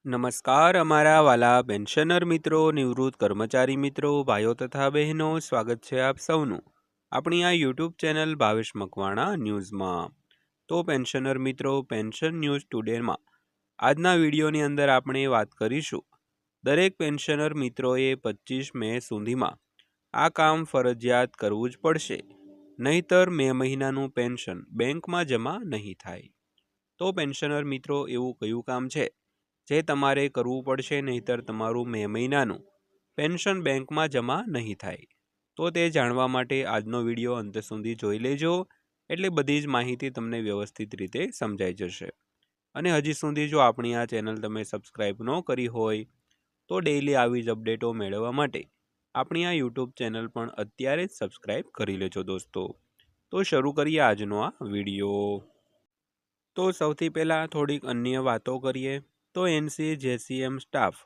નમસ્કાર અમારા વાલા પેન્શનર મિત્રો, નિવૃત્ત કર્મચારી મિત્રો, ભાઈઓ તથા બહેનો, સ્વાગત છે આપ સૌનું આપણી આ યુટ્યુબ ચેનલ ભાવેશ મકવાણા ન્યૂઝમાં। તો પેન્શનર મિત્રો, પેન્શન ન્યૂઝ ટુડેમાં આજના વિડીયોની અંદર આપણે વાત કરીશું દરેક પેન્શનર મિત્રોએ 25 મે સુધીમાં આ કામ ફરજિયાત કરવું જ પડશે, નહીતર મે મહિનાનું પેન્શન બેંકમાં જમા નહીં થાય। તો પેન્શનર મિત્રો, એવું કયું કામ છે જે તમારે કરવું પડશે, નહીતર તમારું મે મહિનાનું પેન્શન બેંકમાં જમા નહીં થાય? તો તે જાણવા માટે આજનો વિડીયો અંત સુધી જોઈ લેજો, એટલે બધી જ માહિતી તમને વ્યવસ્થિત રીતે સમજાઈ જશે। અને હજી સુધી જો આપણી આ ચેનલ તમે સબસ્ક્રાઈબ ન કરી હોય તો ડેઈલી આવી જ અપડેટો મેળવવા માટે આપણી આ યુટ્યુબ ચેનલ પણ અત્યારે જ સબસ્ક્રાઈબ કરી લેજો દોસ્તો। તો શરૂ કરીએ આજનો આ વિડીયો। તો સૌથી પહેલાં થોડીક અન્ય વાતો કરીએ તો NCJCM સ્ટાફ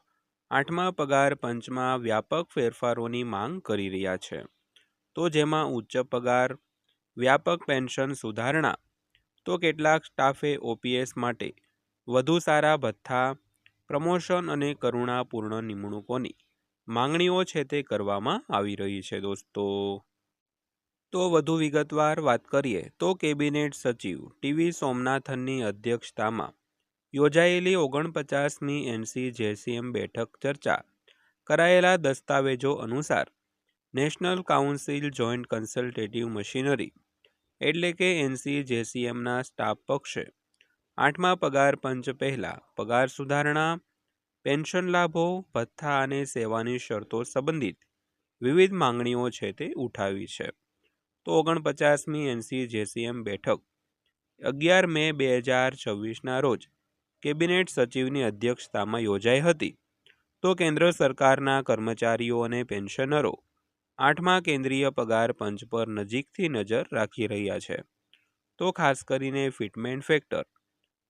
8મા પગાર પંચમાં વ્યાપક ફેરફારોની માંગ કરી રહ્યા છે। તો જેમાં ઉચ્ચ પગાર, વ્યાપક પેન્શન સુધારણા, તો કેટલાક સ્ટાફે OPS માટે વધુ સારા ભથ્થા, પ્રમોશન અને કરુણાપૂર્ણ નિમણૂકોની માંગણીઓ છે તે કરવામાં આવી રહી છે દોસ્તો। તો વધુ વિગતવાર વાત કરીએ તો કેબિનેટ સચિવ ટીવી સોમનાથનની અધ્યક્ષતામાં યોજાયેલી 49મી NCJCM બેઠક ચર્ચા કરાયેલા દસ્તાવેજો અનુસાર national council joint consultative machinery એટલે કે NCJCMના સ્ટાફ પક્ષે 8મા પગાર પંચ પહેલા પગાર સુધારણા, પેન્શન લાભો, ભથ્થા અને સેવાની શરતો સંબંધિત વિવિધ માંગણીઓ છે તે ઉઠાવી છે। તો 49મી NCJCM બેઠક 11 મે 2026ના રોજ કેબિનેટ સચિવની અધ્યક્ષતામાં યોજાઈ હતી। તો કેન્દ્ર સરકારના કર્મચારીઓ અને પેન્શનરો 8મા કેન્દ્રીય પગાર પંચ પર નજીકથી નજર રાખી રહ્યા છે। તો ખાસ કરીને ફિટમેન્ટ ફેક્ટર,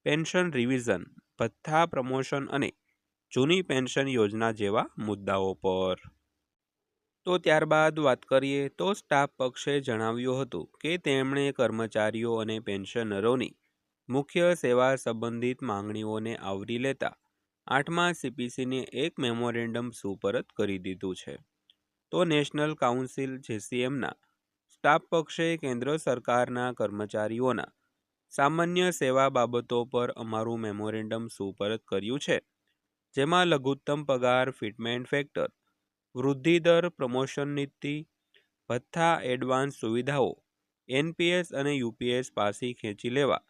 પેન્શન રિવિઝન, ભથ્થા, પ્રમોશન અને જૂની પેન્શન યોજના જેવા મુદ્દાઓ પર। તો ત્યારબાદ વાત કરીએ તો સ્ટાફ પક્ષે જણાવ્યું હતું કે તેમણે કર્મચારીઓ અને પેન્શનરોની મુખ્ય સેવા સંબંધિત માંગણીઓને આવરી લેતા 8મા CPCને એક મેમોરેન્ડમ સુપરત કરી દીધું છે। તો નેશનલ કાઉન્સિલ JCMના સ્ટાફ પક્ષે કેન્દ્ર સરકારના કર્મચારીઓના સામાન્ય સેવા બાબતો પર અમારું મેમોરેન્ડમ સુપરત કર્યું છે, જેમાં લઘુત્તમ પગાર, ફિટમેન્ટ ફેક્ટર, વૃદ્ધિ દર, પ્રમોશન નીતિ, ભથ્થા, એડવાન્સ સુવિધાઓ, NPS અને UPS પાછી ખેંચી લેવા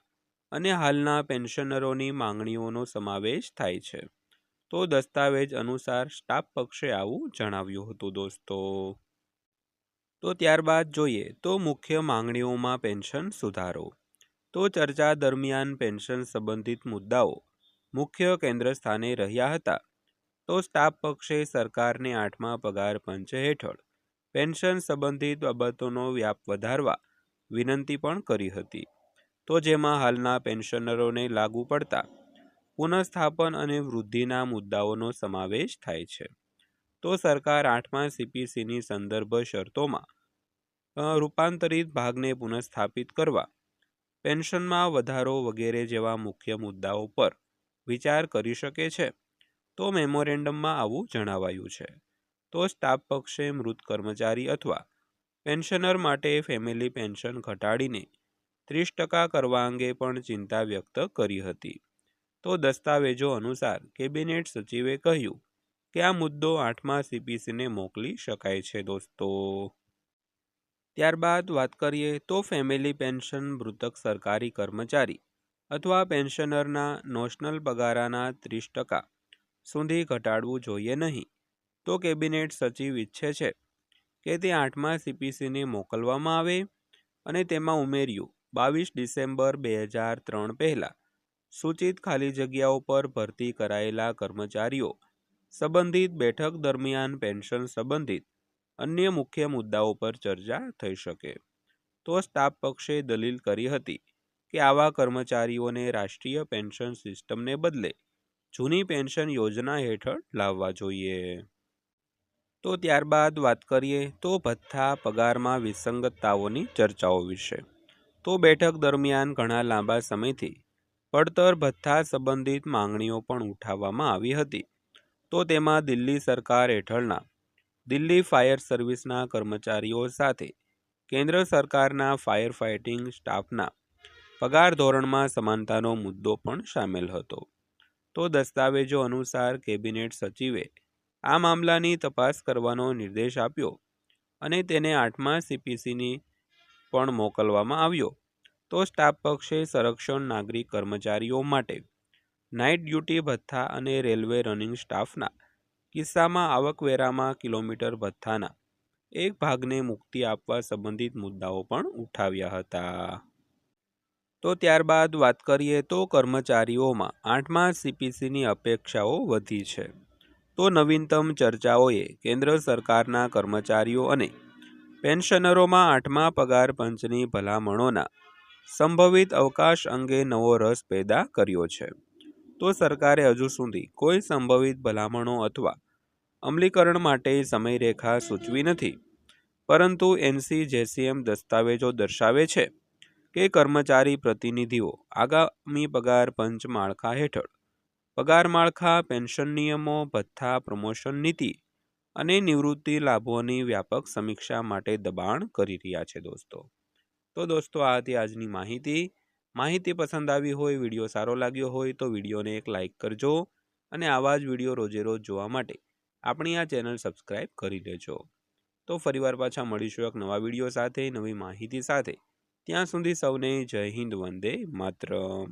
અને હાલના પેન્શનરોની માંગણીઓનો સમાવેશ થાય છે। તો દસ્તાવેજ અનુસાર સ્ટાફ પક્ષે આવું જણાવ્યું હતું દોસ્તો। તો ત્યારબાદ જોઈએ તો મુખ્ય માંગણીઓમાં પેન્શન સુધારો। તો ચર્ચા દરમિયાન પેન્શન સંબંધિત મુદ્દાઓ મુખ્ય કેન્દ્ર સ્થાને રહ્યા હતા। તો સ્ટાફ પક્ષે સરકારને 8મા પગાર પંચ હેઠળ પેન્શન સંબંધિત બાબતોનો વ્યાપ વધારવા વિનંતી પણ કરી હતી। તો જેમાં હાલના પેન્શનરોને લાગુ પડતા પુનઃસ્થાપન અને વૃદ્ધિના મુદ્દાઓનો સમાવેશ થાય છે। તો સરકાર 8મા CPCની સંદર્ભ શરતોમાં રૂપાંતરિત ભાગને પુનઃસ્થાપિત કરવા, પેન્શનમાં વધારો વગેરે જેવા મુખ્ય મુદ્દાઓ પર વિચાર કરી શકે છે। તો મેમોરેન્ડમમાં આવું જણાવાયું છે। તો સ્ટાફ પક્ષે મૃત કર્મચારી અથવા પેન્શનર માટે ફેમિલી પેન્શન ઘટાડીને 30% કરવા અંગે પણ ચિંતા વ્યક્ત કરી હતી। તો દસ્તાવેજો અનુસાર કેબિનેટ સચિવે કહ્યું કે આ મુદ્દો 8મા CPCને મોકલી શકાય છે દોસ્તો। ત્યારબાદ વાત કરીએ તો ફેમિલી પેન્શન મૃતક સરકારી કર્મચારી અથવા પેન્શનરના નોશનલ પગારના 30% સુધી ઘટાડવું જોઈએ નહીં। તો કેબિનેટ સચિવ ઈચ્છે છે કે તે 8મા CPCને મોકલવામાં આવે અને તેમાં ઉમેર્યું 22 ડિસેમ્બર 2003 પહેલા સૂચિત ખાલી જગ્યાઓ પર ભરતી કરાયેલા કર્મચારીઓ સંબંધિત બેઠક દરમિયાન પેન્શન સંબંધિત અન્ય મુખ્ય મુદ્દાઓ પર ચર્ચા થઈ શકે। તો સ્ટાફ પક્ષે દલીલ કરી હતી કે આવા કર્મચારીઓને રાષ્ટ્રીય પેન્શન સિસ્ટમને બદલે જૂની પેન્શન યોજના હેઠળ લાવવા જોઈએ। તો ત્યારબાદ વાત કરીએ તો ભથ્થા, પગારમાં વિસંગતતાઓની ચર્ચાઓ વિશે। તો બેઠક દરમિયાન ઘણા લાંબા સમયથી પડતર ભથ્થા સંબંધિત માંગણીઓ પણ ઉઠાવવામાં આવી હતી. તો તેમાં દિલ્હી સરકાર હેઠળના દિલ્હી ફાયર સર્વિસના કર્મચારીઓ સાથે કેન્દ્ર સરકારના ફાયર ફાઇટિંગ સ્ટાફના પગાર ધોરણમાં સમાનતાનો મુદ્દો પણ સામેલ હતો. તો દસ્તાવેજો અનુસાર કેબિનેટ સચિવે આ મામલાની તપાસ કરવાનો નિર્દેશ આપ્યો અને તેને 8મા CPCની પણ મોકલવામાં આવ્યો. તો સ્ટાફ પક્ષે સંરક્ષણ નાગરિક કર્મચારીઓ માટે નાઇટ ડ્યુટી ભથ્થા અને રેલવે રનિંગ સ્ટાફના કિસ્સામાં આવકવેરામાં કિલોમીટર ભથ્થાના એક ભાગને મુક્તિ આપવા સંબંધિત મુદ્દાઓ પણ ઉઠાવ્યા હતા. તો ત્યારબાદ વાત કરીએ તો કર્મચારીઓમાં 8મા CPCની અપેક્ષાઓ વધી છે. તો નવીનતમ ચર્ચાઓએ કેન્દ્ર સરકારના કર્મચારીઓ અને પેન્શનરોમાં 8મા પગાર પંચની ભલામણોના સંભવિત અવકાશ અંગે નવો રસ પેદા કર્યો છે. તો સરકારે હજુ સુધી કોઈ સંભવિત ભલામણો અથવા અમલીકરણ માટે સમયરેખા સૂચવી નથી, પરંતુ NCJCM દસ્તાવેજો દર્શાવે છે કે કર્મચારી પ્રતિનિધિઓ આગામી પગાર પંચ માળખા હેઠળ પગાર માળખા, પેન્શન નિયમો, ભથ્થા, પ્રમોશન નીતિ અને નિવૃત્તિ લાભોની વ્યાપક સમીક્ષા માટે દબાણ કરી રહ્યા છે. તો દોસ્તો આ હતી આજની માહિતી પસંદ આવી હોય, વિડીયો સારો લાગ્યો હોય તો વિડીયોને એક લાઇક કરજો અને આવા જ વિડીયો રોજે રોજ જોવા માટે આપણી આ ચેનલ સબસ્ક્રાઈબ કરી લેજો. તો ફરીવાર પાછા મળીશું એક નવા વિડીયો સાથે, નવી માહિતી સાથે. ત્યાં સુધી સૌને જય હિન્દ, વંદે માતરમ.